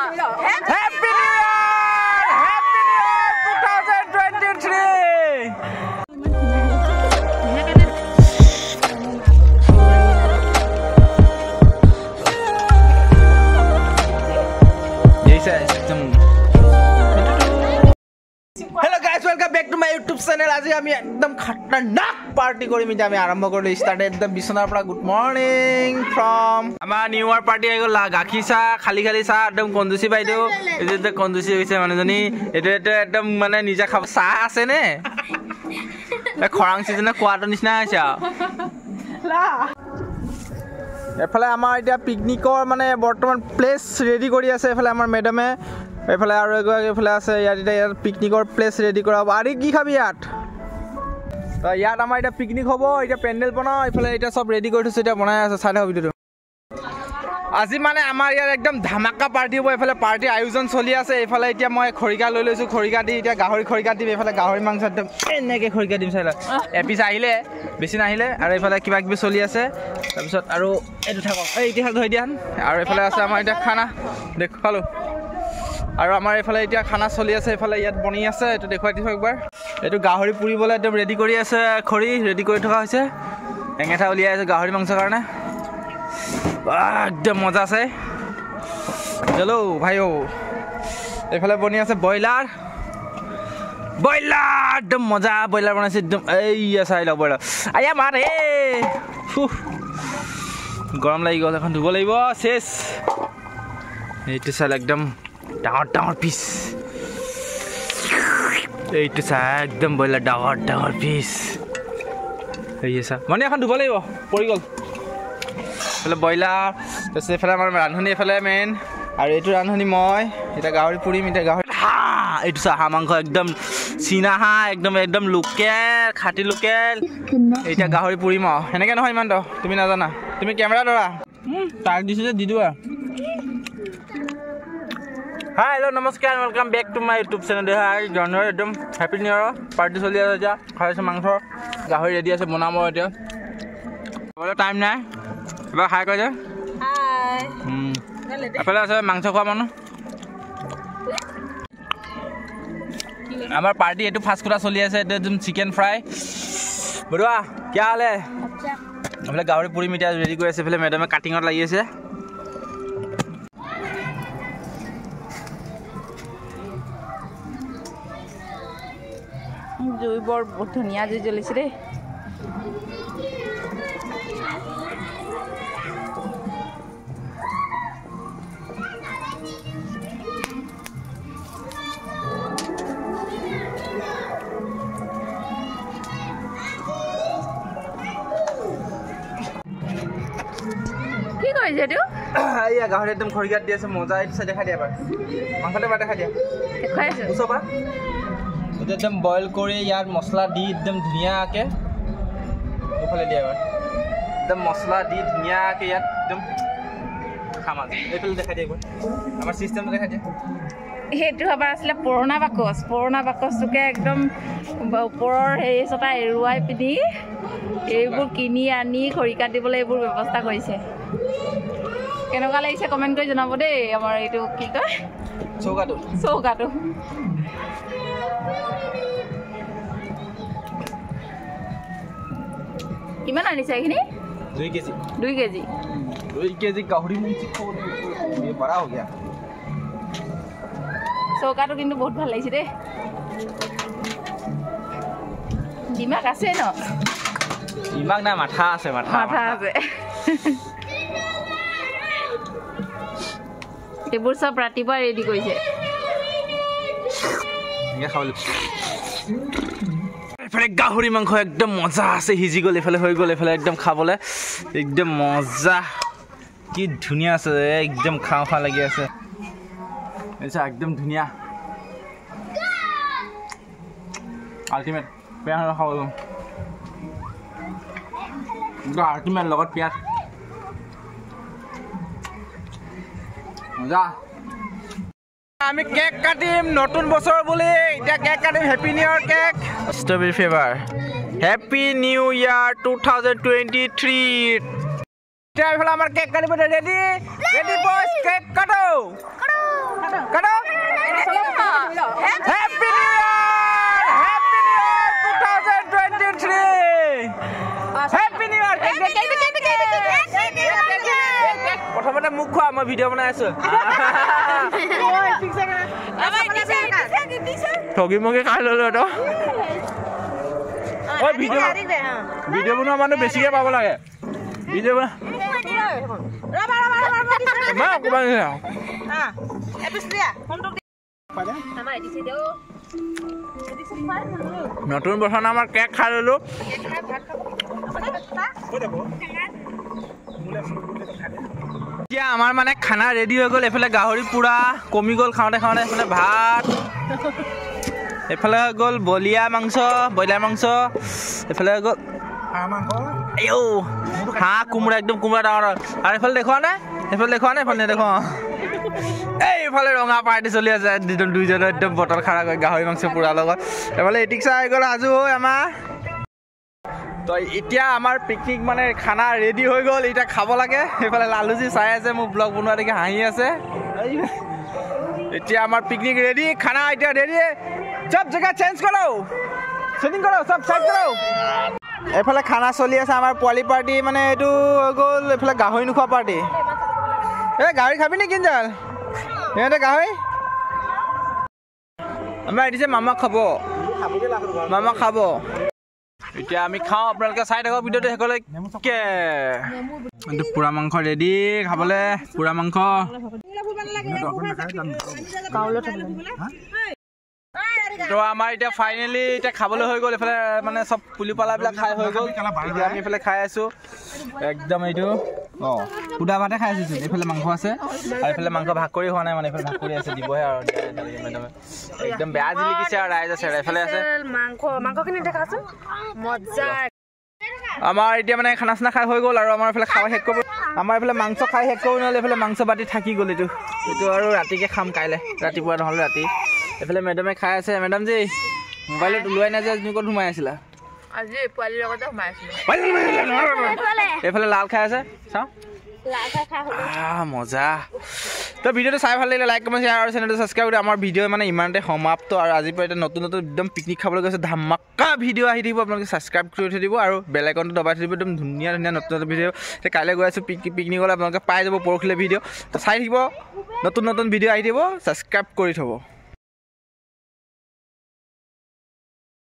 Happy New Year! Happy New Year 2023! Hello guys, welcome back to my YouTube channel. আজি আমি একদম খতৰনাক party কৰিম এতিয়া আমি আৰম্ভ কৰিলো স্টাৰ্ট একদম বিছনাৰ পৰা গুড মৰ্নিং ফ্ৰম আমাৰ নিউ ইয়াৰ পাৰ্টি আহি গ'ল গাখীৰ চাহ খালি চাহ একদম কন্দুচি বাইদেউ এইটো কন্দুচি হৈছে মানুহজনী এইটো একদম মানে নিজে খাব চাহ আছে নে খৰাং চিজনে কোৱাটো নিচিনা হৈছে এফালে আমাৰ এতিয়া পিকনিকৰ মানে বৰ্তমান প্লেচ ৰেডি কৰি আছে এফালে আমাৰ মেডামে এফালে আৰু এফালে আছে ইয়াত এতিয়া পিকনিকৰ প্লেচ ৰেডি কৰা হ'ব আৰু কি খাবি ইয়াত আমাৰ এতিয়া পিকনিক হ'ব এতিয়া পেণ্ডেল বনাওঁ এইফালে এতিয়া চব ৰেডি কৰি থৈছে এতিয়া বনাই আছে চাই থাকক ভিডিঅ'টো আজি মানে আমাৰ ইয়াত একদম ধামাকা পাৰ্টি হ'ব এইফালে পাৰ্টিৰ আয়োজন চলি আছে এইফালে এতিয়া মই খৰিকা লৈ লৈছোঁ খৰিকা দি এতিয়া গাহৰি খৰিকা দিম এইফালে গাহৰি মাংস একদম এনেকৈ খৰিকা দিম চাই লওক এপিচ আহিলে বেছি নাহিলে আৰু এইফালে কিবা কিবি চলি আছে তাৰপিছত আৰু এইটো থাকক এই ইতিহাস ধৰি দিয়া আৰু এইফালে আছে আমাৰ এতিয়া খানা দেখুৱালোঁ আৰু আমাৰ এইফালে এতিয়া খানা চলি আছে এইফালে ইয়াত বনি আছে এইটো দেখুৱাই দিছোঁ একবাৰ এইটো গাহৰি পুৰিবলৈ একদম ৰেডি কৰি আছে খৰি ৰেডি কৰি থকা হৈছে এঙেঠা উলিয়াই আছে গাহৰি মাংসৰ কাৰণে একদম মজা আছে হেল্ল' ভাই এইফালে বনি আছে ব্ৰইলাৰ একদম মজা ব্ৰইলাৰ বনাইছে একদম এইয়া চাই লওক ব্ৰইলাৰ আয়া মাৰ গৰম লাগি গ'ল এখন ধুব লাগিব চেচ এইটো চাই একদম ডাঙৰ পিচ এইটো চাই একদম ব্ৰইলাৰ ডাঙৰ পিচ এই চা মানে এখন ধুব লাগিব পৰি গ'ল এইফালে ব্ৰইলাৰ তাৰপিছত এইফালে আমাৰ ৰান্ধনি এইফালে মেইন আৰু এইটো ৰান্ধনি মই এতিয়া গাহৰি পুৰিম এতিয়া গাহৰি এইটো চা হাঁহ মাংস একদম চীনা হাঁহ একদম লোকেল খাটি লোকেল এতিয়া গাহৰি পুৰিম আৰু সেনেকৈ নহয় ইমান তুমি নাজানা তুমি কেমেৰা ধৰা তাক দিছোঁ যে দি দিবা হাই হেল্ল' নমস্কাৰ welcome back to my YouTube channel hi জানুৱাৰী একদম হেপী নিউ ইয়াৰ পাৰ্টি চলি আছে এতিয়া খাই আছে মাংস গাহৰি ৰেডি আছে বনাব এতিয়া টাইম নাই এবাৰ খাই কৈ যে এফালে আছে মাংস খোৱা মানুহ আমাৰ পাৰ্টি এইটো ফাষ্ট ফুড চলি আছে এইটো একদম চিকেন ফ্ৰাই বৰুৱা কিয় হ'লে এইফালে গাহৰি পুৰিম এতিয়া ৰেডি কৰি আছে এইফালে মেডামে কাটিঙত লাগি আছে জুই বৰ ধুনীয়া জুই জ্বলিছে দেই কি কৰিছে এইটো এয়া গাহৰি একদম খৰিকাত দি আছে মজা এইটো চাই দেখাই দিয়া এবাৰ মাংসটো এবাৰ দেখাই দিয়া দেখাই আছো ওচৰপা এইটো একদম বইল কৰি ইয়াত মছলা দি একদম ধুনীয়াকৈ এইফালে দিয়া এবাৰ একদম মছলা দি ধুনীয়াকৈ ইয়াত একদম খাম আজি এইফালে দেখাই দিয়া একবাৰ আমাৰ চিষ্টেমটো দেখাই দিয়া সেইটো এবাৰ আছিলে পুৰণা বাকচটোকে একদম ওপৰৰ হেৰি চটা এৰুৱাই পিনি এইবোৰ কিনি আনি খৰিকাত দিবলৈ এইবোৰ ব্যৱস্থা কৰিছে কেনেকুৱা লাগিছে কমেণ্ট কৰি জনাব দেই আমাৰ এইটো কি কয় চৌকাটো কিমান আনিছে এইখিনি 2 কেজি গাহৰি বৰা হৈ গয়া চৌকাটো কিন্তু বহুত ভাল লাগিছে দেই দিমাগ আছে ন দিমাগ নাই মাথা আছে এইবোৰ চব ৰাতিপুৱা ৰেডি কৰিছে এইফালে গাহৰি মাংস একদম মজা আছে সিজি গ'ল এইফালে হৈ গ'ল এইফালে একদম খাবলৈ একদম মজা কি ধুনীয়া আছে একদম খাওঁ লাগি আছে একদম ধুনীয়া আল্টিমেট বেয়া খাব আল্টিমেট লগত পিঁয়াজ মজা আমি কেক কাটিম নতুন বছৰ বুলি এতিয়া কেক কাটিম হেপী নিউ ইয়াৰ cake strawberry flavour happy new ইয়াৰ 2023 এতিয়া এইফালে আমাৰ কেক কাটিব ৰেডি বয়জ কেক কাটো মই ভিডিঅ' বনাই আছো ঠগি মগি খাই ললো তো ঐ ভিডিঅ' বনোৱা মানুহ বেছিকে পাব লাগে ভিডিঅ' বনোৱা নতুন বছৰ আমাৰ কেক খাই ললো এতিয়া আমাৰ মানে খানা ৰেডি হৈ গ'ল এফালে গাহৰি পুৰা কমি গ'ল খাওঁতে খাওঁতে এফালে ভাত এফালে হৈ গ'ল ব্ৰইলাৰ মাংস এফালে হৈ গ'ল হাঁহ কোমোৰা একদম কোমোৰা ডাঙৰ আৰু এইফালে দেখুৱা নে এইফালে নেদেখুৱা এইফালে ৰঙা পাৰ্টি চলি আছে দুইজনৰ একদম বটল খাৰা কৰি গাহৰি মাংস পুৰা লগত এইফালে এটিক্সা হৈ গ'ল সাজু হৈ আমাৰ তো এতিয়া আমাৰ পিকনিক মানে খানা ৰেডি হৈ গ'ল এতিয়া খাব লাগে সেইফালে লালুজি চাই আছে মোক ব্লগ বনোৱা দেখি হাঁহি আছে এতিয়া আমাৰ পিকনিক ৰেডি খানা এতিয়া ৰেডি চব জেগা চেঞ্জ কৰক চেটিং কৰক চব চাইড কৰক এইফালে খানা চলি আছে আমাৰ পোৱালি পাৰ্টি মানে এইটো হৈ গ'ল এইফালে গাহৰি নোখোৱা পাৰ্টি গাহৰি খাবি নে কিনজাল সিহঁতে গাহৰি আমাৰ এদিছে মামাক খাব এতিয়া আমি খাওঁ আপোনালোকে চাই থাকক ভিডিঅ'টো শেষলৈ এইটো পুৰা মাংস ৰেডি খাবলৈ পুৰা মাংস তো আমাৰ এতিয়া ফাইনেলি এতিয়া খাবলৈ হৈ গ'ল এইফালে মানে চব পুলি পালাবিলাক খাই হৈ গ'ল এতিয়া আমি এইফালে খাই আছোঁ একদম এইটো সুদা ভাতে খাই আছোঁ এইফালে মাংস আছে আৰু এইফালে মাংস ভাগ কৰি হোৱা নাই মানে এইফালে ভাগ কৰি আছে দিবহে আৰু একদম বেয়া জিলিকিছে আৰু ৰাইজ আছে এইফালে আছে মাংসখিনি দেখাচোন মজা আমাৰ এতিয়া মানে খানা চানা খাই হৈ গ'ল আৰু আমাৰ এইফালে খাই শেষ কৰিব আমাৰ এইফালে মাংস খাই শেষ কৰিব নহ'লে এইফালে মাংস বাতি থাকি গ'ল এইটো আৰু ৰাতিকে খাম কাইলৈ ৰাতিপুৱা নহ'লে ৰাতি এইফালে মেডামে খাই আছে মেডাম যি মোবাইলত ওলোৱাই নাই যে তুমি ক'ত সোমাই আছিলা আজি পোৱালিৰ লগতে সোমাই আছিলো এইফালে লাল খাই আছে চাওঁ মজা তো ভিডিঅ'টো চাই ভাল লাগিলে লাইক কমেণ্ট শ্বেয়াৰ আৰু চেনেলটো ছাবস্ক্ৰাইব কৰি আমাৰ ভিডিঅ' মানে ইমানতে সমাপ্ত আৰু আজিৰ পৰা এতিয়া নতুন একদম পিকনিক খাবলৈ গৈছে ধামাকা ভিডিঅ' আহি থাকিব আপোনালোকে ছাবস্ক্ৰাইব কৰি থৈ দিব আৰু বেল আইকনটো দবাই থৈ দিব একদম ধুনীয়া নতুন ভিডিঅ' এতিয়া কাইলৈ গৈ আছোঁ পিকনিকলৈ আপোনালোকে পাই যাব পৰহিলৈ ভিডিঅ' তো চাই থাকিব নতুন ভিডিঅ' আহি দিব ছাবস্ক্ৰাইব কৰি থ'ব